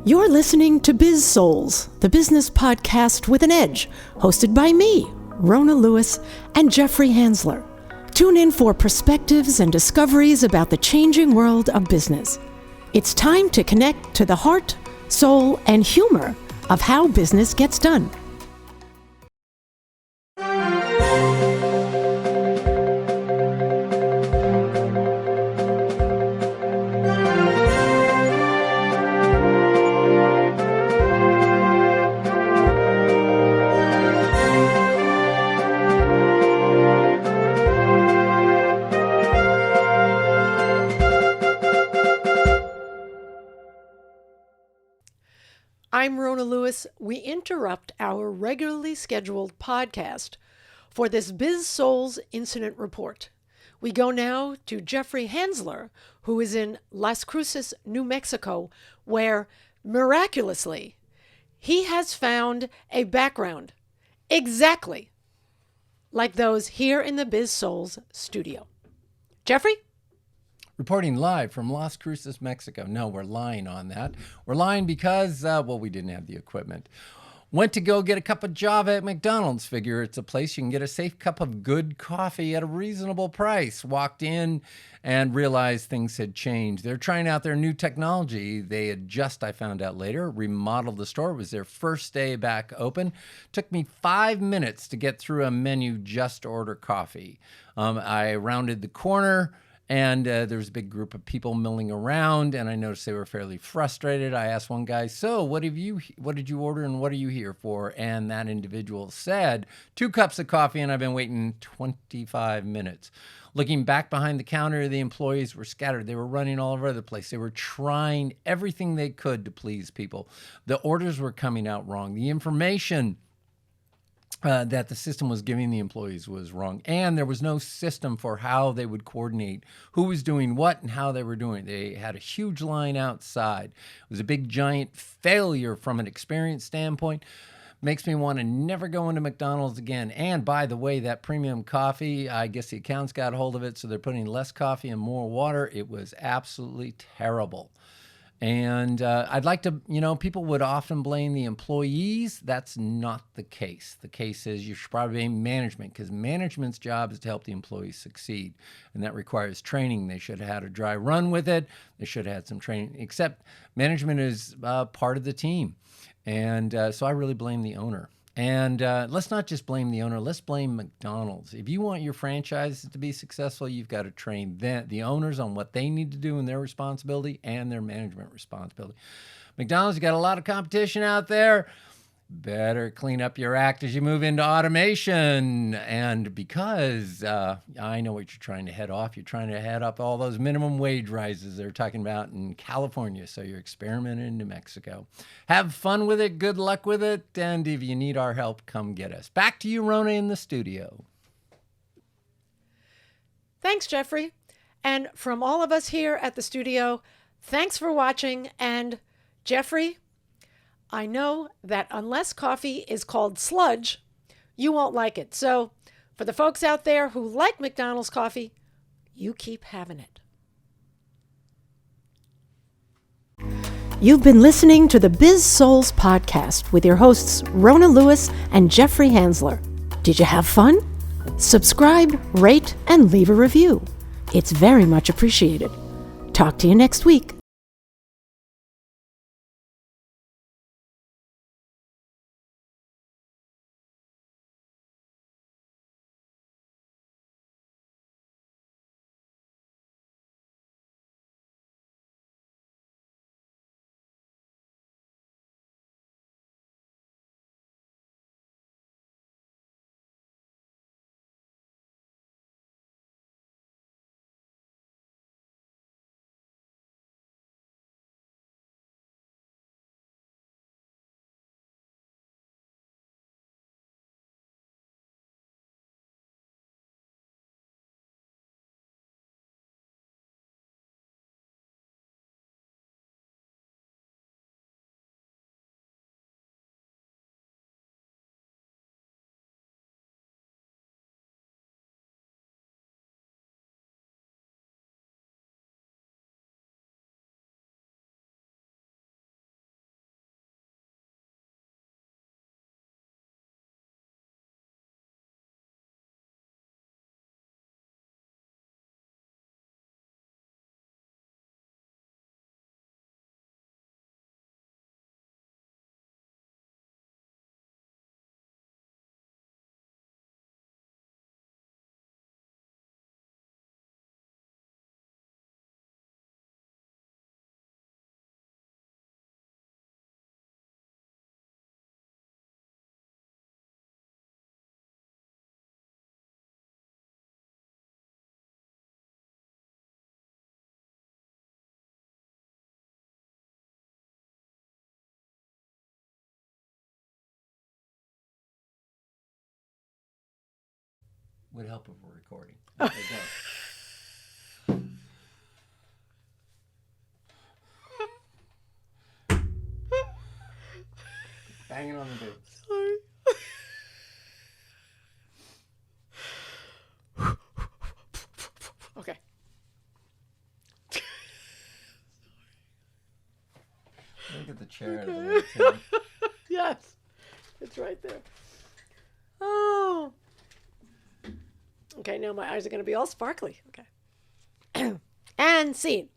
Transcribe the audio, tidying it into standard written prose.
You're listening to Biz-Souls, the business podcast with an edge, hosted by me, Rona Lewis, and Jeffrey Hansler. Tune in for perspectives and discoveries about the changing world of business. It's time to connect to the heart, soul, and humor of how business gets done. I'm Rona Lewis. We interrupt our regularly scheduled podcast for this Biz-Souls incident report. We go now to Jeffrey Hansler, who is in Las Cruces, New Mexico, where, miraculously, he has found a background exactly like those here in the Biz-Souls studio. Jeffrey? Reporting live from Las Cruces, Mexico. No, we're lying on that. We're lying because, we didn't have the equipment. Went to go get a cup of Java at McDonald's. Figure it's a place you can get a safe cup of good coffee at a reasonable price. Walked in and realized things had changed. They're trying out their new technology. They had just, I found out later, remodeled the store. It was their first day back open. Took me 5 minutes to get through a menu just to order coffee. I rounded the corner, and there was a big group of people milling around, and I noticed they were fairly frustrated. I asked one guy, so what did you order and what are you here for? And that individual said, 2 cups of coffee, and I've been waiting 25 minutes. Looking back behind the counter, the employees were scattered. They were running all over the place. They were trying everything they could to please people. The orders were coming out wrong. The information that the system was giving the employees was wrong. And there was no system for how they would coordinate who was doing what and how they were doing it. They had a huge line outside. It was a big, giant failure from an experience standpoint. Makes me want to never go into McDonald's again. And by the way, that premium coffee, I guess the accountants got a hold of it, so they're putting less coffee and more water. It was absolutely terrible. And I'd like to, people would often blame the employees. That's not the case. The case is you should probably blame management, because management's job is to help the employees succeed. And that requires training. They should have had a dry run with it. They should have had some training, except management is part of the team. And so I really blame the owner. And let's not just blame the owner. Let's blame McDonald's. If you want your franchises to be successful, you've got to train the owners on what they need to do and their responsibility and their management responsibility. McDonald's, you got a lot of competition out there. Better clean up your act as you move into automation. And because I know what you're trying to head off. You're trying to head up all those minimum wage rises they're talking about in California. So you're experimenting in New Mexico. Have fun with it. Good luck with it. And if you need our help, come get us. Back to you, Rona, in the studio. Thanks, Jeffrey. And from all of us here at the studio, thanks for watching. And Jeffrey, I know that unless coffee is called sludge, you won't like it. So for the folks out there who like McDonald's coffee, you keep having it. You've been listening to the Biz-Souls podcast with your hosts, Rona Lewis and Jeffrey Hansler. Did you have fun? Subscribe, rate, and leave a review. It's very much appreciated. Talk to you next week. Would help if we're recording. Okay, go. Banging on the table. Sorry. Okay. Look at the chair. Out of the way, Tim. Yes. It's right there. Oh. Okay, now my eyes are going to be all sparkly. Okay. And scene.